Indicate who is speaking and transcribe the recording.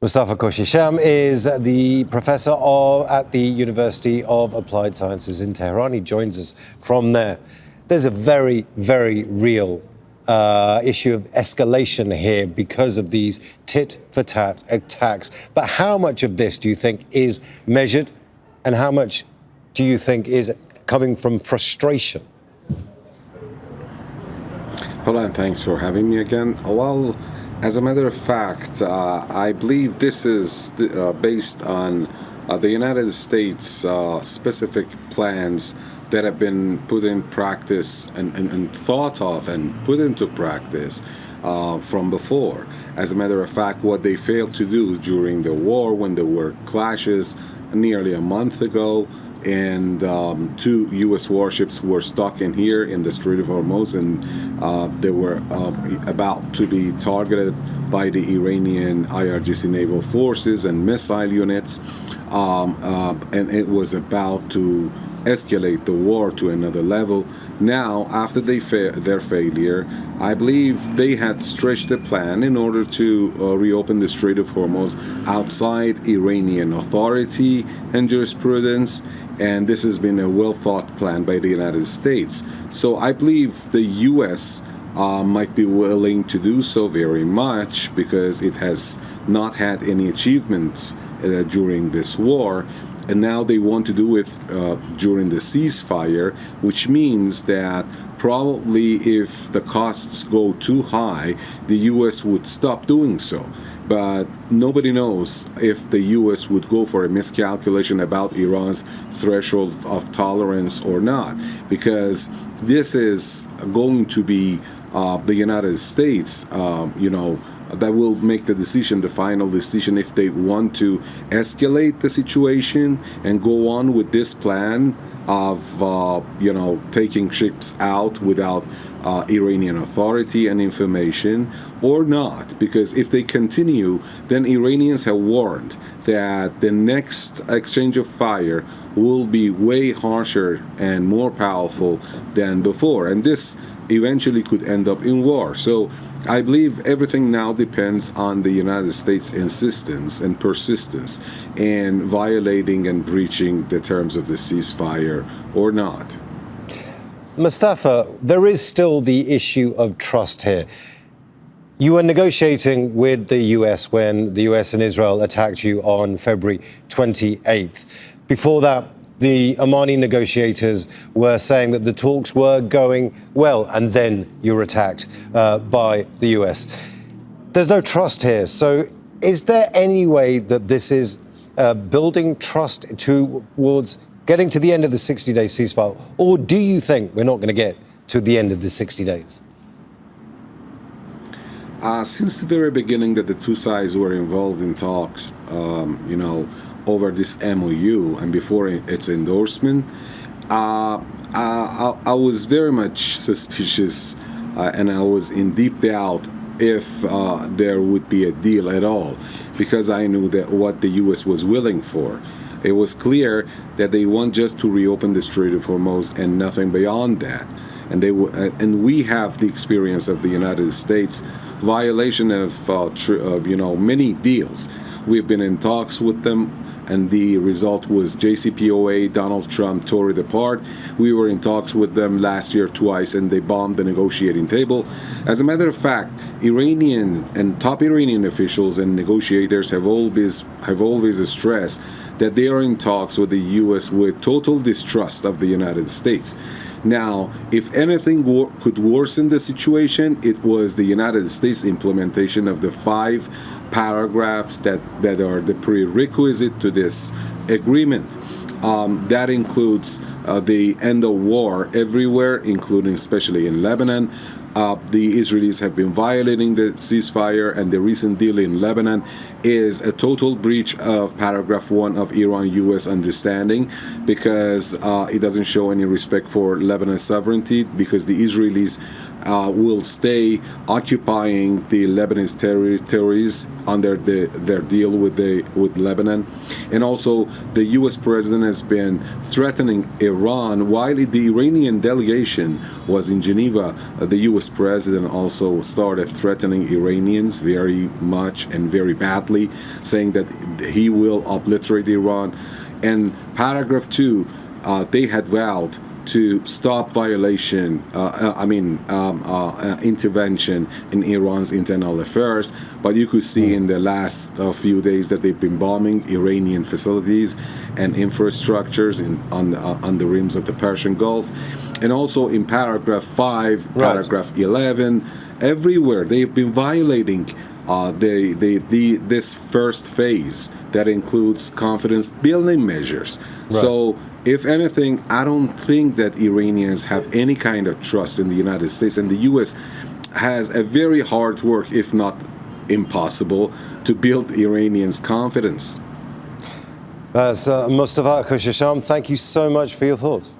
Speaker 1: Mostafa Khoshcheshm is the professor at the University of Applied Sciences in Tehran. He joins us from there. There's a very, very real issue of escalation here because of these tit-for-tat attacks. But how much of this do you think is measured, and how much do you think is coming from frustration?
Speaker 2: Hello, and thanks for having me again. Well, as a matter of fact, I believe this is based on the United States specific plans that have been put in practice and thought of and put into practice from before. As a matter of fact, what they failed to do during the war, when there were clashes nearly a month ago, and two U.S. warships were stuck in here in the Strait of Hormuz, and they were about to be targeted by the Iranian IRGC naval forces and missile units, and it was about to escalate the war to another level. Now, after their failure, I believe they had stretched the plan in order to reopen the Strait of Hormuz outside Iranian authority and jurisprudence, and this has been a well-thought plan by the United States. So I believe the U.S. Might be willing to do so very much because it has not had any achievements during this war. And now they want to do it during the ceasefire, which means that probably if the costs go too high, the U.S. would stop doing so. But nobody knows if the U.S. would go for a miscalculation about Iran's threshold of tolerance or not, because this is going to be the United States, that will make the decision, the final decision, if they want to escalate the situation and go on with this plan of, taking ships out without Iranian authority and information or not. Because if they continue, then Iranians have warned that the next exchange of fire will be way harsher and more powerful than before. And this eventually could end up in war. So I believe everything now depends on the United States' insistence and persistence in violating and breaching the terms of the ceasefire or not.
Speaker 1: Mostafa, there is still the issue of trust here. You were negotiating with the US when the US and Israel attacked you on February 28th. Before that, the Omani negotiators were saying that the talks were going well, and then you were attacked by the US. There's no trust here. So is there any way that this is building trust towards getting to the end of the 60-day ceasefire? Or do you think we're not going to get to the end of the 60 days?
Speaker 2: Since the very beginning that the two sides were involved in talks, over this MOU and before its endorsement, I was very much suspicious and I was in deep doubt if there would be a deal at all, because I knew that what the U.S. was willing for. It was clear that they want just to reopen the Strait of Hormuz and nothing beyond that. And and we have the experience of the United States violation of many deals. We've been in talks with them, and the result was JCPOA, Donald Trump tore it apart. We were in talks with them last year twice, and they bombed the negotiating table. As a matter of fact, Iranian and top Iranian officials and negotiators have always stressed that they are in talks with the U.S. with total distrust of the United States. Now, if anything could worsen the situation, it was the United States implementation of the 5 paragraphs that are the prerequisite to this agreement. That includes the end of war everywhere, including especially in Lebanon. The Israelis have been violating the ceasefire, and the recent deal in Lebanon is a total breach of paragraph 1 of Iran-US understanding, because it doesn't show any respect for Lebanon's sovereignty, because the Israelis will stay occupying the Lebanese territories under their deal with Lebanon. And also, the U.S. president has been threatening Iran while the Iranian delegation was in Geneva. The U.S. president also started threatening Iranians very much and very badly, saying that he will obliterate Iran. And paragraph 2, they had vowed to stop intervention in Iran's internal affairs. But you could see in the last few days that they've been bombing Iranian facilities and infrastructures on the rims of the Persian Gulf. And also in paragraph 5, paragraph 11, everywhere they've been violating this first phase that includes confidence building measures. Right. So, if anything, I don't think that Iranians have any kind of trust in the United States, and the U.S. has a very hard work, if not impossible, to build Iranians' confidence.
Speaker 1: Mostafa Khoshcheshm, thank you so much for your thoughts.